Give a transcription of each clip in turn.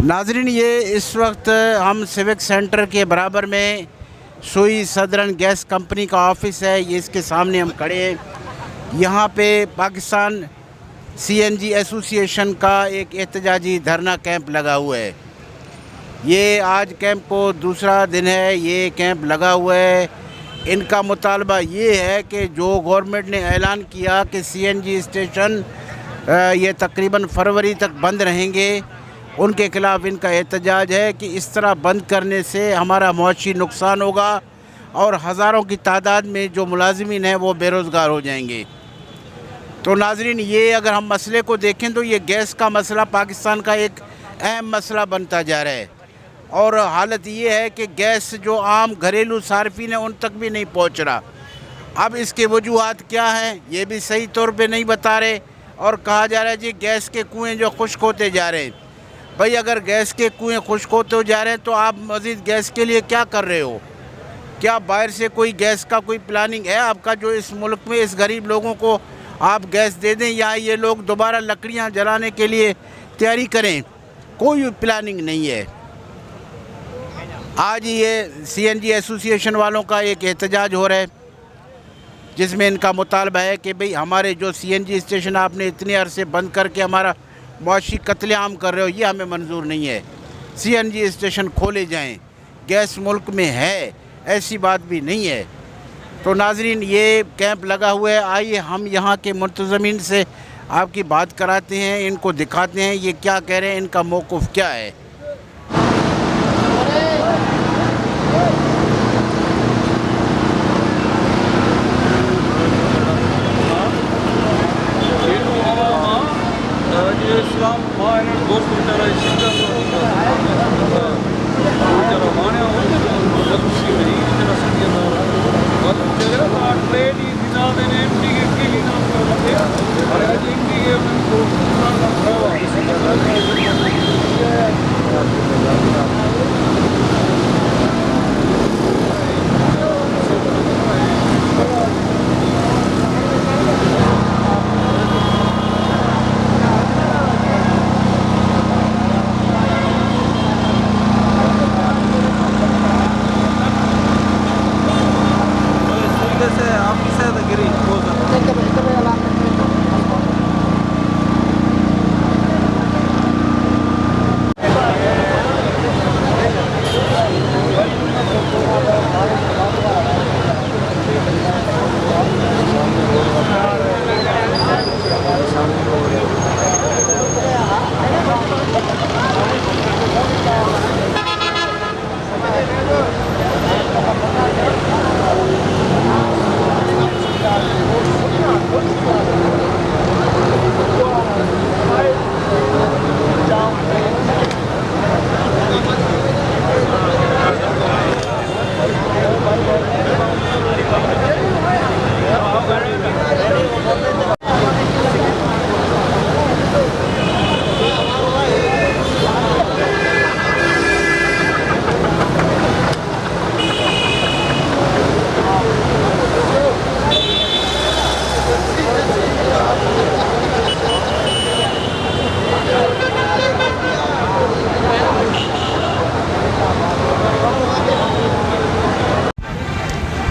नाजरीन, ये इस वक्त हम सिविक सेंटर के बराबर में सुई सदरन गैस कंपनी का ऑफिस है। ये इसके सामने हम खड़े हैं। यहाँ पे पाकिस्तान सीएनजी एसोसिएशन का एक एहतजाजी धरना कैंप लगा हुआ है। ये आज कैंप को दूसरा दिन है। ये कैंप लगा हुआ है। इनका मुतालबा ये है कि जो गवर्नमेंट ने ऐलान किया कि सीएनजी स्टेशन ये तकरीबन फरवरी तक बंद रहेंगे, उनके ख़िलाफ़ इनका एहतजाज है कि इस तरह बंद करने से हमारा मुआशी नुकसान होगा और हज़ारों की तादाद में जो मुलाजिमीन हैं वो बेरोज़गार हो जाएंगे। तो नाजरीन, ये अगर हम मसले को देखें तो ये गैस का मसला पाकिस्तान का एक अहम मसला बनता जा रहा है और हालत ये है कि गैस जो आम घरेलू सार्फिन है उन तक भी नहीं पहुंच रहा। अब इसके वजूहात क्या हैं ये भी सही तौर पे नहीं बता रहे और कहा जा रहा है जी गैस के कुएँ जो खुश्क होते जा रहे हैं। भाई, अगर गैस के कुएँ खुश्क होते जा रहे हैं तो आप मज़ीद गैस के लिए क्या कर रहे हो? क्या बाहर से कोई गैस का कोई प्लानिंग है आपका जो इस मुल्क में इस गरीब लोगों को आप गैस दे दें या ये लोग दोबारा लकड़ियां जलाने के लिए तैयारी करें? कोई प्लानिंग नहीं है। आज ये सीएनजी एसोसिएशन वालों का एक एहतजाज हो रहा है जिसमें इनका मुतालबा है कि भाई हमारे जो सीएनजी स्टेशन आपने इतने अरसे बंद करके हमारा मुआशी कत्लेआम कर रहे हो, ये हमें मंजूर नहीं है। सीएनजी स्टेशन खोले जाएं। गैस मुल्क में है, ऐसी बात भी नहीं है। तो नाजरीन, ये कैंप लगा हुआ है। आइए हम यहाँ के मुंतज़मीन से आपकी बात कराते हैं, इनको दिखाते हैं ये क्या कह रहे हैं, इनका मौक़िफ़ क्या है।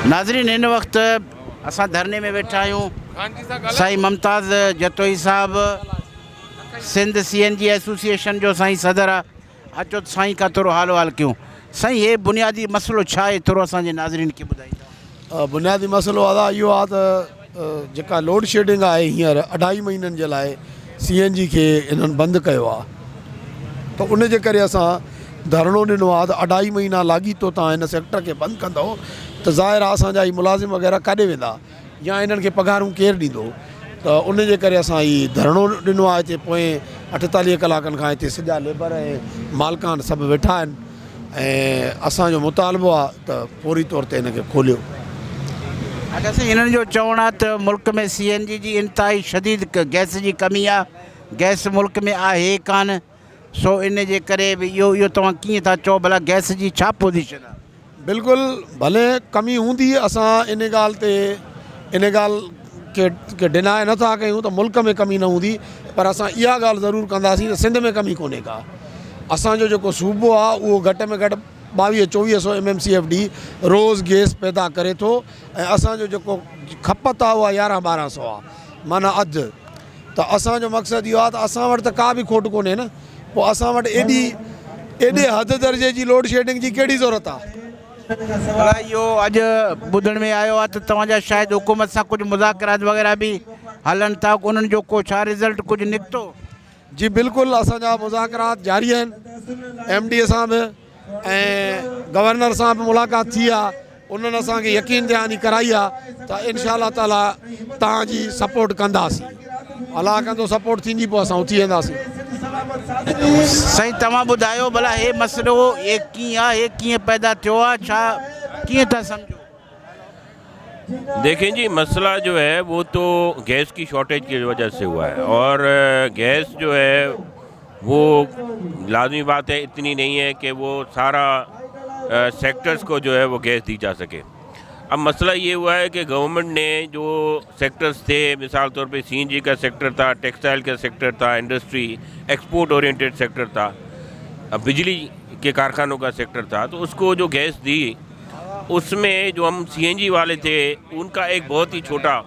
नाजरीन, इन वक्त असां धरने में वेठा आहियूं। साईं मुमताज़ जतोई साहब सिंध सीएनजी एसोसिएशन जो साईं सदर आहे। अचो साईं का थोरो हाल वाल कयूं। साईं, हे बुनियादी मसलो छा आहे, थोरो असांजे नाज़रीन खे ॿुधाईंदा? बुनियादी मसलो इहो आहे त जेका लोड शेडिंग आहे हींअर 2.5 महीननि जे लाइ सीएनजी खे इन्हनि बंदि कयो आहे, त उन जे करे असां धरणो ॾिनो आहे त 2.5 महीना लाॻीतो तव्हां हिन सेक्टर खे बंदि कंदव त ज़ाहिर आहे असांजा ई मुलाज़िम वग़ैरह काॾे वेंदा या इन्हनि खे पघारूं केरु ॾींदो। त उन जे करे असां हीउ धरणो ॾिनो आहे। हिते पोइ 48 कलाकनि खां हिते सॼा लेबर ऐं मालिकान सभु वेठा आहिनि ऐं असांजो मुतालबो आहे त फौरी तौर ते हिनखे खोलियो। अच्छा साईं, इन्हनि जो चवणु आहे त मुल्क में सीएनजी जी इंतिहाई शदीद गैस जी कमी आहे। गैस मुल्क में आहे कान, सो इन जे करे बि इहो तव्हां कीअं था चओ? भला गैस जी छा पोज़ीशन आहे? बिल्कुलु, भले कमी हूंदी, असां इन ॻाल्हि के डिनाए नथा कयूं त मुल्क में कमी न हूंदी, पर असां इहा ॻाल्हि ज़रूरु कंदासीं त सिंध में कमी कोन्हे का। असांजो जेको सूबो आहे उहो घटि में घटि 2200-2400 MMCFD रोज़ गैस पैदा करे थो ऐं असांजो जेको खपत आहे उहा 1100-1200 आहे, माना अधु। त असांजो मक़सदु इहो आहे त असां वटि त का बि खोट कोन्हे न, पोइ असां वटि एॾे हद दर्जे जी लोड शेडिंग जी कहिड़ी ज़रूरत आहे। भला इहो अॼु ॿुधण में आयो आहे त तव्हांजा शायदि हुकूमत सां कुझु मुज़ाकरात वग़ैरह बि हलनि था, उन्हनि जो को छा रिज़ल्ट कुझु निकितो? जी बिल्कुलु, असांजा मुज़ाकरात जारी आहिनि। MD सां बि ऐं गवर्नर सां बि मुलाक़ात थी आहे, उन्हनि असांखे यकीन दहानी कराई आहे त इंशाअल्लाह ताला तव्हांजी सपोर्ट कंदासीं। अलाह कंदो सपोर्ट थींदी पोइ असां उथी वेंदासीं। साईं तव्हां ॿुधायो भला हे मसइलो हे कीअं आहे, हे कीअं पैदा थियो आहे, छा कीअं था सम्झो? देखें जी, मसला जो है वो तो गैस की शॉर्टेज की वजह से हुआ है, और गैस जो है वो लाजमी बात है इतनी नहीं है कि वो सारा सेक्टर्स को जो है वो गैस दी जा सके। अब मसला ये हुआ है कि गवर्नमेंट ने जो सेक्टर्स थे, मिसाल तौर पे CNG का सेक्टर था, टेक्सटाइल का सेक्टर था, इंडस्ट्री एक्सपोर्ट ओरिएंटेड सेक्टर था, अब बिजली के कारखानों का सेक्टर था, तो उसको जो गैस दी उसमें जो हम CNG वाले थे उनका एक बहुत ही छोटा,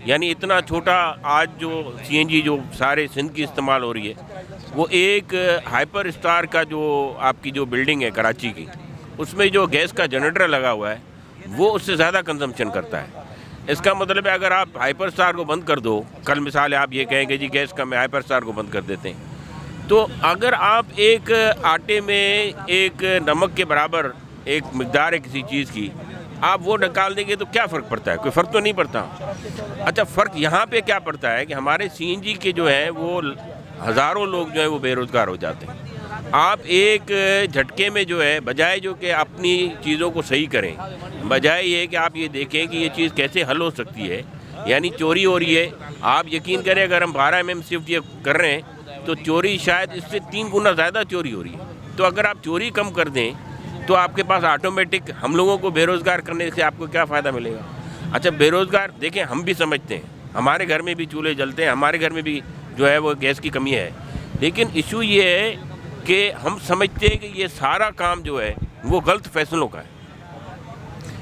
यानी इतना छोटा आज जो CNG जो सारे सिंध की इस्तेमाल हो रही है, वो एक हाइपर स्टार का जो आपकी जो बिल्डिंग है कराची की, उसमें जो गैस का जनरेटर लगा हुआ है वो उससे ज़्यादा कंजम्पशन करता है। इसका मतलब है अगर आप हाइपर स्टार को बंद कर दो, कल मिसाल है आप ये कहेंगे जी गैस कम है, हाइपर स्टार को बंद कर देते हैं, तो अगर आप एक आटे में एक नमक के बराबर एक मिकदार है किसी चीज़ की, आप वो निकाल देंगे तो क्या फ़र्क पड़ता है? कोई फ़र्क तो नहीं पड़ता। अच्छा, फ़र्क यहाँ पे क्या पड़ता है कि हमारे CNG के जो है वो हज़ारों लोग जो है वो बेरोज़गार हो जाते हैं। आप एक झटके में जो है बजाय जो कि अपनी चीज़ों को सही करें, बजाय ये कि आप ये देखें कि ये चीज़ कैसे हल हो सकती है, यानी चोरी हो रही है। आप यकीन करें अगर हम 12 MMCFD कर रहे हैं तो चोरी शायद इससे 3 गुना ज़्यादा चोरी हो रही है। तो अगर आप चोरी कम कर दें तो आपके पास ऑटोमेटिक हम लोगों को बेरोज़गार करने से आपको क्या फ़ायदा मिलेगा? अच्छा, बेरोज़गार देखें, हम भी समझते हैं, हमारे घर में भी चूल्हे जलते हैं, हमारे घर में भी जो है वो गैस की कमी है, लेकिन इशू ये है कि हम समझते हैं कि ये सारा काम जो है वो गलत फैसलों का है।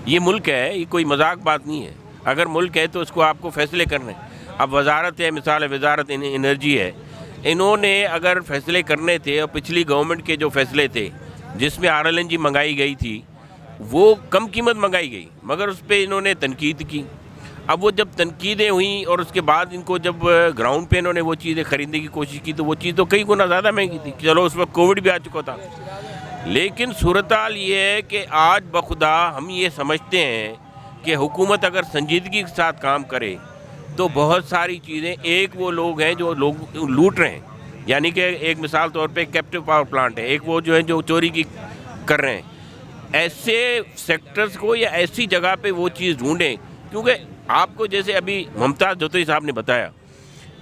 ये मुल्क है, ये कोई मजाक बात नहीं है। अगर मुल्क है तो उसको आपको फैसले करने हैं। अब वजारत है, मिसाल है वजारत एनर्जी है, इन्होंने अगर फैसले करने थे और पिछली गवर्नमेंट के जो फैसले थे जिसमें RLNG मंगाई गई थी वो कम कीमत मंगाई गई, मगर उस पर इन्होंने तनकीद की। अब वो जब तनकीदें हुई और उसके बाद इनको जब ग्राउंड पे इन्होंने वो चीज़ें ख़रीदने की कोशिश की तो वो चीज़ तो कई गुना ज़्यादा महंगी थी। चलो उस वक्त कोविड भी आ चुका था, लेकिन सूरत हाल ये है कि आज बखुदा हम ये समझते हैं कि हुकूमत अगर संजीदगी के साथ काम करे तो बहुत सारी चीज़ें, एक वो लोग हैं जो लोग लूट रहे हैं, यानी कि एक मिसाल तौर पे कैप्टिव पावर प्लांट है, एक वो जो है जो चोरी की कर रहे हैं, ऐसे सेक्टर्स को या ऐसी जगह पे वो चीज़ ढूंढें। क्योंकि आपको जैसे अभी मुमताज़ जोतई साहब ने बताया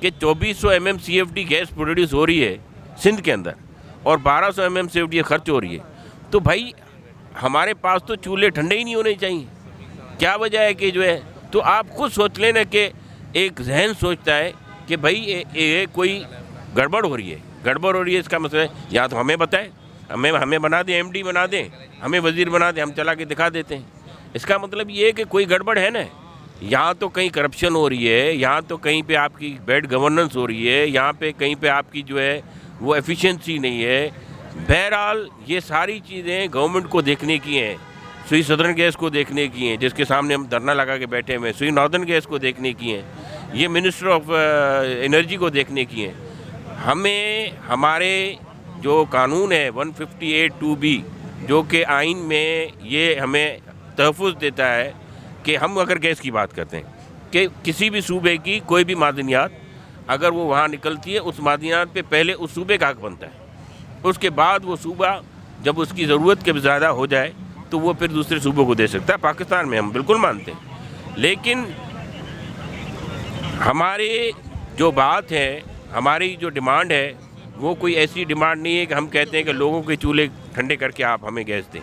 कि 2400 MMCFD गैस प्रोड्यूस हो रही है सिंध के अंदर और 1200 MMCFD खर्च हो रही है, तो भाई हमारे पास तो चूल्हे ठंडे ही नहीं होने चाहिए। क्या वजह है कि जो है, तो आप खुद सोच लेना कि एक जहन सोचता है कि भाई ये कोई गड़बड़ हो रही है, गड़बड़ हो रही है। इसका मतलब है या तो हमें बताएं, हमें बना दें, MD बना दें, हमें वज़ीर बना दें, हम चला के दिखा देते हैं। इसका मतलब ये है कि कोई गड़बड़ है ना, यहाँ तो कहीं करप्शन हो रही है, यहाँ तो कहीं पे आपकी बैड गवर्नेंस हो रही है, यहाँ पे कहीं पे आपकी जो है वो एफिशिएंसी नहीं है। बहरहाल ये सारी चीज़ें गवर्नमेंट को देखने की हैं, सुई सदर्न गैस को देखने की हैं जिसके सामने हम धरना लगा के बैठे हुए हैं, सुई नॉर्दर्न गैस को देखने की हैं, ये मिनिस्टर ऑफ एनर्जी को देखने की हैं। हमें हमारे जो कानून है 158(2)B जो कि आइन में ये हमें तहफ़्फ़ुज़ देता है कि हम अगर गैस की बात करते हैं कि किसी भी सूबे की कोई भी मादनियात अगर वो वहाँ निकलती है, उस मादनियात पे पहले उस सूबे का हक बनता है, उसके बाद वो सूबा जब उसकी ज़रूरत के ज़्यादा हो जाए तो वो फिर दूसरे सूबों को दे सकता है। पाकिस्तान में हम बिल्कुल मानते हैं, लेकिन हमारी जो बात है, हमारी जो डिमांड है वो कोई ऐसी डिमांड नहीं है कि हम कहते हैं कि लोगों के चूल्हे ठंडे करके आप हमें गैस दें।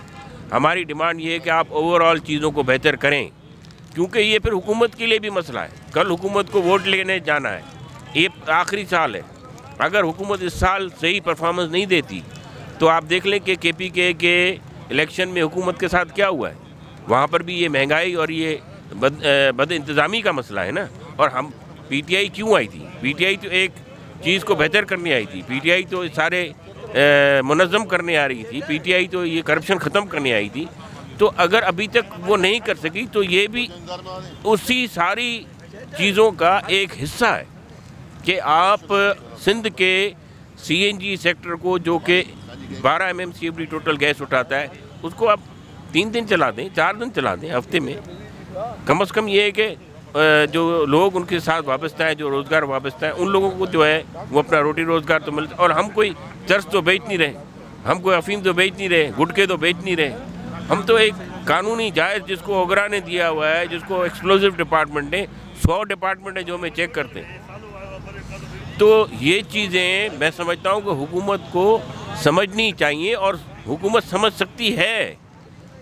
हमारी डिमांड ये है कि आप ओवरऑल चीज़ों को बेहतर करें, क्योंकि ये फिर हुकूमत के लिए भी मसला है। कल हुकूमत को वोट लेने जाना है, ये आखिरी साल है, अगर हुकूमत इस साल सही परफॉर्मेंस नहीं देती तो आप देख लें कि KPK के इलेक्शन में हुकूमत के साथ क्या हुआ है। वहाँ पर भी ये महंगाई और ये बद इंतज़ामी का मसला है ना। और हम PTI क्यों आई थी? PTI तो एक चीज़ को बेहतर करने आई थी। PTI तो सारे मुनज़्ज़म करने आ रही थी। PTI तो ये करप्शन ख़त्म करने आई थी। तो अगर अभी तक वो नहीं कर सकी तो ये भी उसी सारी चीज़ों का एक हिस्सा है कि आप सिंध के CNG सेक्टर को, जो कि 12 MMCFD टोटल गैस उठाता है, उसको आप 3 दिन चला दें, 4 दिन चला दें हफ्ते में। कम से कम ये है कि जो लोग उनके साथ वाबस्ता है, जो रोज़गार वाबस्ता है, उन लोगों को जो है वो अपना रोटी रोज़गार तो मिलता है। और हम कोई चर्च तो बेच नहीं रहे, हम कोई अफीम तो बेच नहीं रहे, गुटखे तो बेच नहीं रहे। हम तो एक कानूनी जायज़, जिसको ओगरा ने दिया हुआ है, जिसको एक्सप्लोजिव डिपार्टमेंट ने, 100 डिपार्टमेंट है जो हमें चेक करते हैं। तो ये चीज़ें मैं समझता हूँ कि हुकूमत को समझनी चाहिए और हुकूमत समझ सकती है।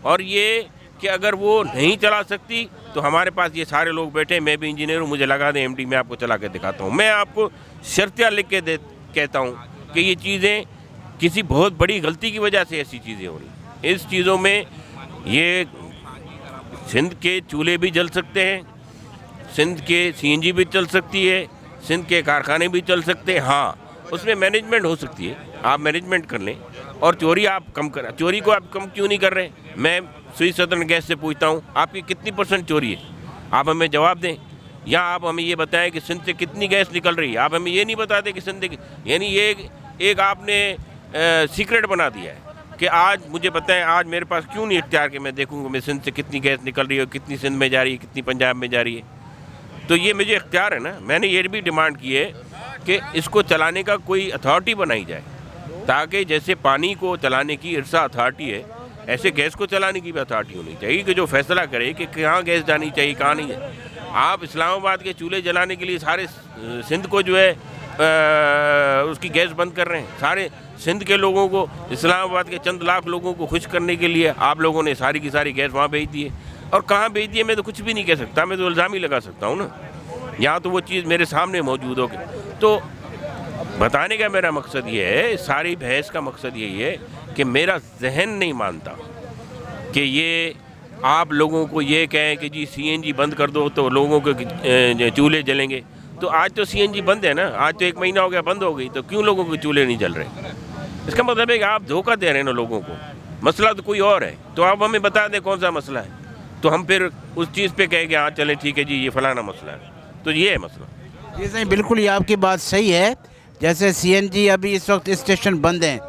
और ये कि अगर वो नहीं चला सकती तो हमारे पास ये सारे लोग बैठे, मैं भी इंजीनियर हूँ, मुझे लगा दें MD, मैं आपको चला के दिखाता हूँ। मैं आपको शर्तियाँ लिख के कहता हूँ कि ये चीज़ें किसी बहुत बड़ी गलती की वजह से ऐसी चीज़ें हो रही। इस चीज़ों में ये सिंध के चूल्हे भी जल सकते हैं, सिंध के CNG भी चल सकती है, सिंध के कारखाने भी चल सकते हैं। हाँ, उसमें मैनेजमेंट हो सकती है, आप मैनेजमेंट कर लें और चोरी आप कम करें। चोरी को आप कम क्यों नहीं कर रहे? मैं स्वीज सदर्न गैस से पूछता हूँ, आपकी कितनी % चोरी है? आप हमें जवाब दें। या आप हमें ये बताएं कि सिंध से कितनी गैस निकल रही है। आप हमें ये नहीं बताते कि सिंध, यानी ये एक आपने सीक्रेट बना दिया है कि आज मुझे बताएं, आज मेरे पास क्यों नहीं इख्तियार कि मैं देखूँगा मैं सिंध से कितनी गैस निकल रही है, कितनी सिंध में जा रही है, कितनी पंजाब में जा रही है। तो ये मुझे इख्तियार है ना। मैंने ये भी डिमांड की है कि इसको चलाने का कोई अथॉरिटी बनाई जाए, ताकि जैसे पानी को चलाने की इरसा अथॉरिटी है, ऐसे गैस को चलाने की भी अथॉरिटी होनी चाहिए कि जो फैसला करे कि कहाँ गैस जानी चाहिए, कहाँ नहीं है। आप इस्लामाबाद के चूल्हे जलाने के लिए सारे सिंध को जो है उसकी गैस बंद कर रहे हैं। सारे सिंध के लोगों को, इस्लामाबाद के चंद लाख लोगों को खुश करने के लिए आप लोगों ने सारी की सारी गैस वहाँ भेज दी है। और कहाँ भेज दी है मैं तो कुछ भी नहीं कह सकता, मैं तो इल्ज़ाम ही लगा सकता हूँ ना। यहाँ तो वो चीज़ मेरे सामने मौजूद हो गई। तो बताने का मेरा मकसद ये है, सारी बहस का मकसद यही है कि मेरा जहन नहीं मानता कि ये आप लोगों को ये कहें कि जी CNG बंद कर दो तो लोगों के चूल्हे जलेंगे। तो आज तो CNG बंद है ना, आज तो 1 महीना हो गया बंद हो गई, तो क्यों लोगों के चूल्हे नहीं जल रहे? इसका मतलब है कि आप धोखा दे रहे हैं ना लोगों को। मसला तो कोई और है, तो आप हमें बता दें कौन सा मसला है, तो हम फिर उस चीज़ पे कहेंगे हाँ चलें ठीक है जी ये फलाना मसला है। तो ये है मसला। जी सही, बिल्कुल ये आपकी बात सही है। जैसे CNG अभी इस वक्त स्टेशन बंद हैं,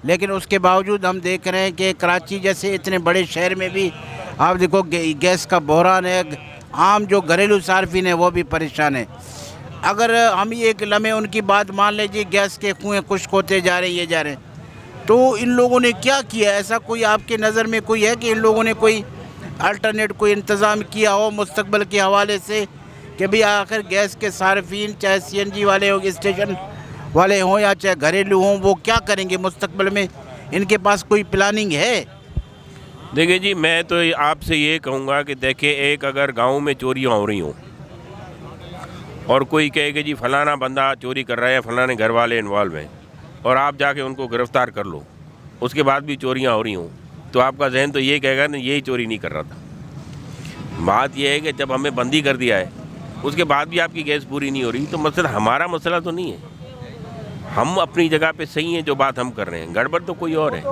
लेकिन उसके बावजूद हम देख रहे हैं कि कराची जैसे इतने बड़े शहर में भी आप देखो गैस का बहरान है। आम जो घरेलू सार्फिन है वो भी परेशान है। अगर हम एक लम्हे उनकी बात मान लीजिए, गैस के कुएँ खुश्क होते जा रहे हैं, ये जा रहे हैं, तो इन लोगों ने क्या किया? ऐसा कोई आपके नज़र में कोई है कि इन लोगों ने कोई अल्टरनेट कोई इंतज़ाम किया हो मुस्तकबिल के हवाले से कि भाई आखिर गैस के सार्फिन, चाहे CNG वाले हो, स्टेशन वाले हों या चाहे घरेलू हों, वो क्या करेंगे मुस्तकबिल में? इनके पास कोई प्लानिंग है? देखिए जी, मैं तो आपसे ये कहूँगा कि देखिए, एक अगर गांव में चोरियाँ हो रही हों और कोई कहे कि जी फलाना बंदा चोरी कर रहा है, फलाने घर वाले इन्वॉल्व हैं, और आप जाके उनको गिरफ़्तार कर लो, उसके बाद भी चोरियाँ हो रही हों, तो आपका जहन तो ये कहेगा ना यही चोरी नहीं कर रहा था। बात यह है कि जब हमें बंदी कर दिया है उसके बाद भी आपकी गैस पूरी नहीं हो रही, तो मसला हमारा मसला तो नहीं है। हम अपनी जगह पे सही हैं, जो बात हम कर रहे हैं, गड़बड़ तो कोई और है।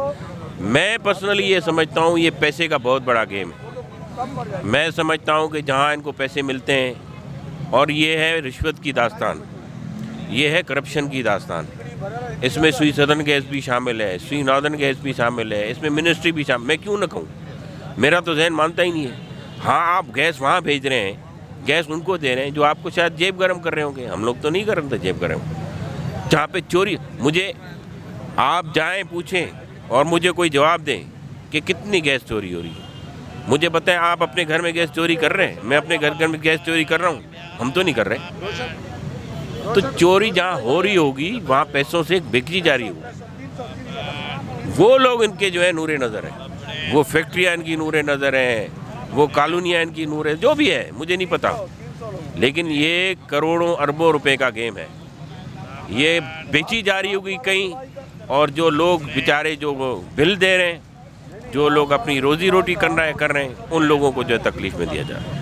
मैं पर्सनली ये समझता हूँ ये पैसे का बहुत बड़ा गेम है। मैं समझता हूँ कि जहाँ इनको पैसे मिलते हैं, और ये है रिश्वत की दास्तान, ये है करप्शन की दास्तान। इसमें स्वीज सदर्न गैस भी शामिल है, स्वीज नॉर्दर्न गैस भी शामिल है, इसमें मिनिस्ट्री भी शामिल। मैं क्यों ना कहूँ, मेरा तो जहन मानता ही नहीं है। हाँ, आप गैस वहाँ भेज रहे हैं, गैस उनको दे रहे हैं जो आपको शायद जेब गर्म कर रहे होंगे। हम लोग तो नहीं कर रहे थे जेब गर्म। जहाँ पे चोरी, मुझे आप जाएं पूछें और मुझे कोई जवाब दें कि कितनी गैस चोरी हो रही है। मुझे बताएं, आप अपने घर में गैस चोरी कर रहे हैं? मैं अपने घर में गैस चोरी कर रहा हूँ? हम तो नहीं कर रहे। तो चोरी जहाँ हो रही होगी वहाँ पैसों से बिक्री जारी होगी। वो लोग इनके जो है नूरे नज़र हैं, वो फैक्ट्रियाँ इनकी नूरे नज़र हैं, वो कॉलोनियाँ इनकी नूरे, जो भी है मुझे नहीं पता, लेकिन ये करोड़ों अरबों रुपए का गेम है। ये बेची जा रही होगी कहीं और जो लोग बेचारे जो बिल दे रहे हैं, जो लोग अपनी रोज़ी रोटी कर रहे हैं, उन लोगों को जो है तकलीफ़ में दिया जा रहा है।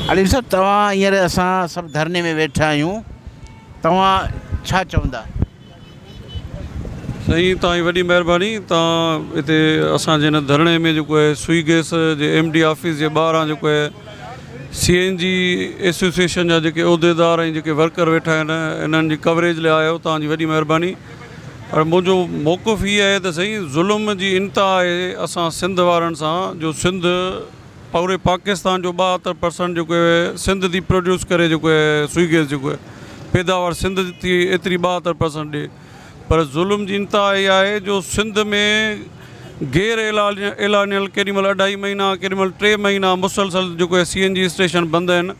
अलीम साहब, तव्हां हींअर असां सभु धरने में वेठा आहियूं, तव्हां छा चवंदा? साईं, तव्हांजी वॾी महिरबानी। तव्हां हिते असांजे हिन धरणे में जेको आहे सुई गैस जे MD ऑफिस जे ॿाहिरां जेको आहे CNG एसोसिएशन जा जेके उहिदेदार ऐं जेके वर्कर वेठा आहिनि, इन्हनि जी कवरेज लाइ आयो, तव्हांजी वॾी महिरबानी। पर मुंहिंजो मौक़िफ़ इहो आहे त साईं, ज़ुल्म जी इंतिहा आहे असां सिंध वारनि सां, जो सिंध पूरे पाकिस्तान जो 72% जेको आहे सिंध थी प्रोड्यूस करे, जेको आहे सुई गैस जेको आहे पैदावार सिंध थी एतिरी 72% ॾिए। पर ज़ुल्म जी इंतिहा इहा आहे जो सिंध में गैर एलानियल केॾी महिल 2.5 महीना, केॾी महिल 3 महीना मुसलसल जेको आहे CNG स्टेशन बंदि आहिनि,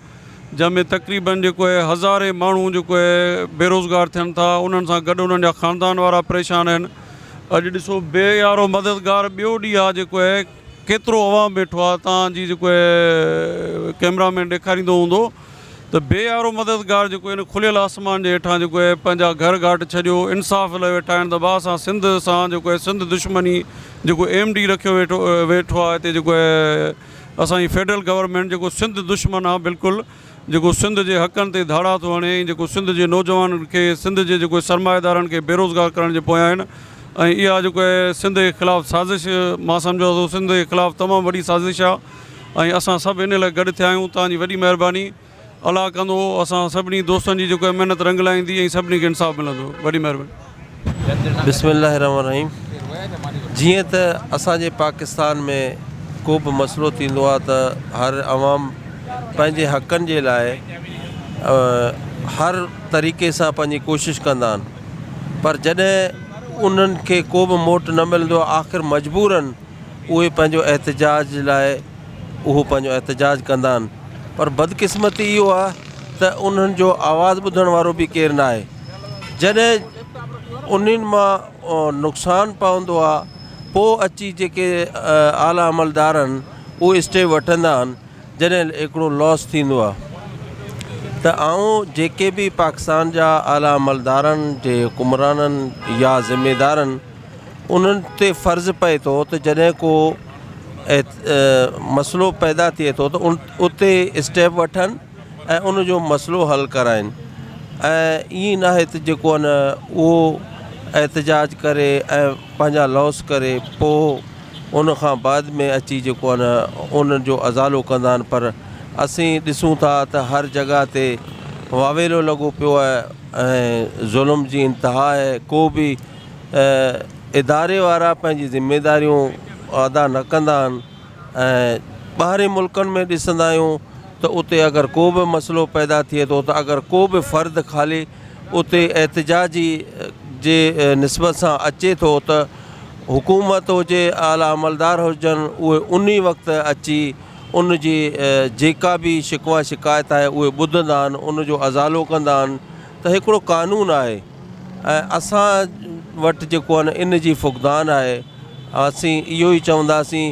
जंहिंमें तक़रीबन जेको आहे हज़ारे माण्हू जेको आहे बेरोज़गार थियनि था। उन्हनि सां गॾु उन्हनि जा ख़ानदान वारा परेशान आहिनि। अॼु ॾिसो, बेयारो मददगार ॿियो ॾींहुं आहे जेको आहे केतिरो अवाम वेठो आहे, तव्हांजी जेको आहे कैमरामैन ॾेखारींदो हूंदो, त बेयारो मददगार जेको आहे खुलियल आसमान जे हेठां जेको आहे पंहिंजा घर घाट छॾियो इंसाफ़ लाइ वेठा आहिनि। त भाउ, असां सिंध सां जेको आहे सिंध दुश्मनी जेको MD रखियो वेठो आहे हिते, जेको आहे असांजी फेडरल गवर्नमेंट जेको सिंध दुश्मन आहे बिल्कुलु, जेको सिंध जे हक़नि ते धाड़ा थो हणे, जेको सिंध जे नौजवाननि खे, सिंध जे जेको सरमाएदारनि खे बेरोज़गार करण जे पोयां आहिनि। ऐं इहा जेको आहे सिंध जे ख़िलाफ़ु साज़िश, मां सम्झो थो सिंध जे ख़िलाफ़ु तमामु वॾी साज़िश आहे। ऐं असां सभु इन लाइ गॾु थिया आहियूं। तव्हांजी वॾी महिरबानी। अलाह कंदो असां सभिनी दोस्तनि जी जेको आहे महिनत रंग लाहींदी ऐं सभिनी खे इंसाफ़ मिलंदो। वॾी महिरबानी। बिस्मिल्लाहिर्रहमानिर्रहीम। जीअं त असांजे पाकिस्तान में को बि मसइलो थींदो आहे त हर अवाम पंहिंजे हक़नि जे लाइ हर तरीक़े सां पंहिंजी कोशिशि कंदा आहिनि, पर जॾहिं उन्हनि खे को बि मोट न मिलंदो आहे, आख़िर मजबूरन उहे पंहिंजो एहतजाज लाइ उहो पंहिंजो एहतजाज कंदा आहिनि। पर बदकिस्मती इहो आहे त उन्हनि जो आवाज़ु ॿुधण वारो बि केरु न आहे। जॾहिं उन्हनि मां नुक़सानु पवंदो आहे, पोइ अची जेके आला अमलदार आहिनि उहे स्टेप वठंदा आहिनि जॾहिं हिकिड़ो लॉस थींदो आहे। त आऊं जेके बि पाकिस्तान जा आला अमलदारनि जे हुकुमराननि या ज़िम्मेदारनि उन्हनि ते फ़र्ज़ु पए थो त जॾहिं को मसइलो पैदा थिए थो त उते स्टेप वठनि ऐं उनजो मसइलो हल कराइनि। ऐं ईअं न आहे त जेको आहे न उहो एहतजाज करे ऐं पंहिंजा लॉस करे पोइ उन खां बाद में अची जेको आहे न उनजो अज़ालो कंदा आहिनि। पर असीं ॾिसूं था त हर जॻह ते वावेलो लॻो पियो आहे ऐं ज़ुल्म जी इंतिहा आहे। को बि इदारे वारा पंहिंजी ज़िमेदारियूं अदा न कंदा आहिनि। ऐं ॿाहिरि मुल्कनि में ॾिसंदा आहियूं त उते अगरि को बि मसइलो पैदा थिए थो त अगरि को बि फ़र्द ख़ाली उते एहतजाजी जे निस्बत सां अचे थो त हुकूमत हुजे आला अमलदार हुजनि उहे उन वक़्तु अची उन जी जेका बि शिकवा शिकायत आहे उहे ॿुधंदा आहिनि, उनजो अज़ालो कंदा आहिनि। त हिकिड़ो कानून आहे ऐं असां वटि जेको आहे न इन जी फुक़दान आहे। असीं इहो ई चवंदासीं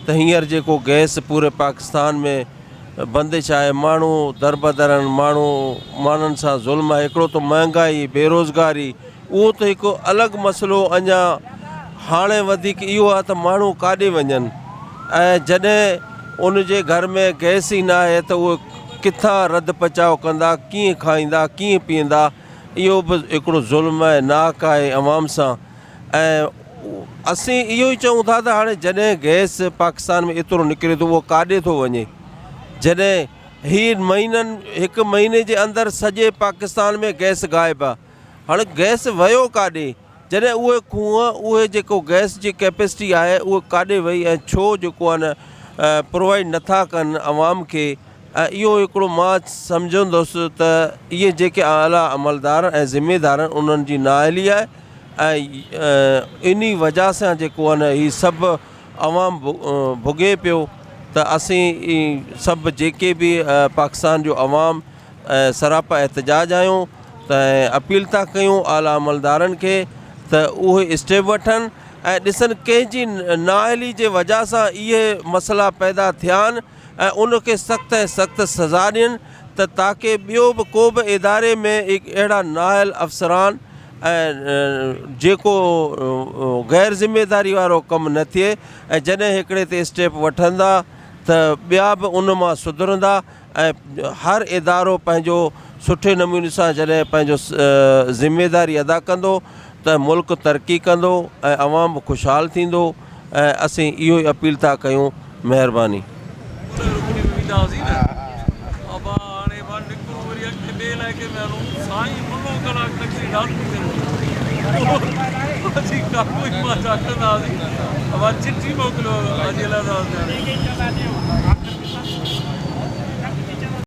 त हींअर जेको गैस पूरे पाकिस्तान में बंदिश आहे, माण्हू दरबदर आहिनि, माण्हुनि सां ज़ुल्म आहे। हिकिड़ो त महांगाई, बेरोज़गारी, उहो त हिकु अलॻि मसइलो अञा हाणे वधीक इहो आहे त माण्हू काॾे वञनि ऐं जॾहिं उनजे घर में गैस ई न आहे त उहे किथां रद पचाव कंदा, कीअं खाईंदा, कीअं पीअंदा। इहो बि हिकिड़ो ज़ुल्म आहे, नाक आहे अवाम सां। ऐं असीं इहो ई चऊं था त हाणे जॾहिं गैस पाकिस्तान में एतिरो निकिरे थो उहो काॾे थो वञे, जॾहिं हिकु महीने जे अंदरि सॼे पाकिस्तान में गैस गाइबु आहे। हाणे गैस वियो काॾे, जॾहिं उहे खूह उहे जेको गैस जी कैपेसिटी आहे उहे काॾे वई ऐं छो जेको आहे न प्रोवाइड नथा कनि अवाम खे। ऐं इहो हिकिड़ो मां सम्झंदुसि त इहे जेके आला अमलदार ऐं ज़िम्मेदार आहिनि उन्हनि जी नाअहली आहे ऐं इन वजह सां जेको आहे न हीअ सभु अवाम भुॻे पियो। त असीं सभु जेके बि पाकिस्तान जो अवाम सरापा एहतजाज आहियूं त अपील था कयूं आला अमलदारनि खे त उहे स्टेप वठनि ऐं ॾिसनि कंहिंजी नाअहली जे वजह सां इहे मसइला पैदा थिया आहिनि ऐं उनखे सख़्तु ऐं सख़्तु सज़ा ॾियनि त ताकी ॿियो बि को बि इदारे में अहिड़ा नाअहल अफ़सरान ऐं जेको गैर ज़िम्मेदारी वारो कमु न थिए। ऐं जॾहिं हिकिड़े ते स्टेप वठंदा त ॿिया बि उन मां सुधरंदा ऐं हर इदारो पंहिंजो सुठे नमूने सां जॾहिं पंहिंजो ज़िम्मेदारी अदा कंदो त मुल्क तरक़ी कंदो ऐं अवाम ख़ुशहाल थींदो। ऐं असीं इहो ई अपील था कयूं। महिरबानी। चिट्ठी मोकिलियो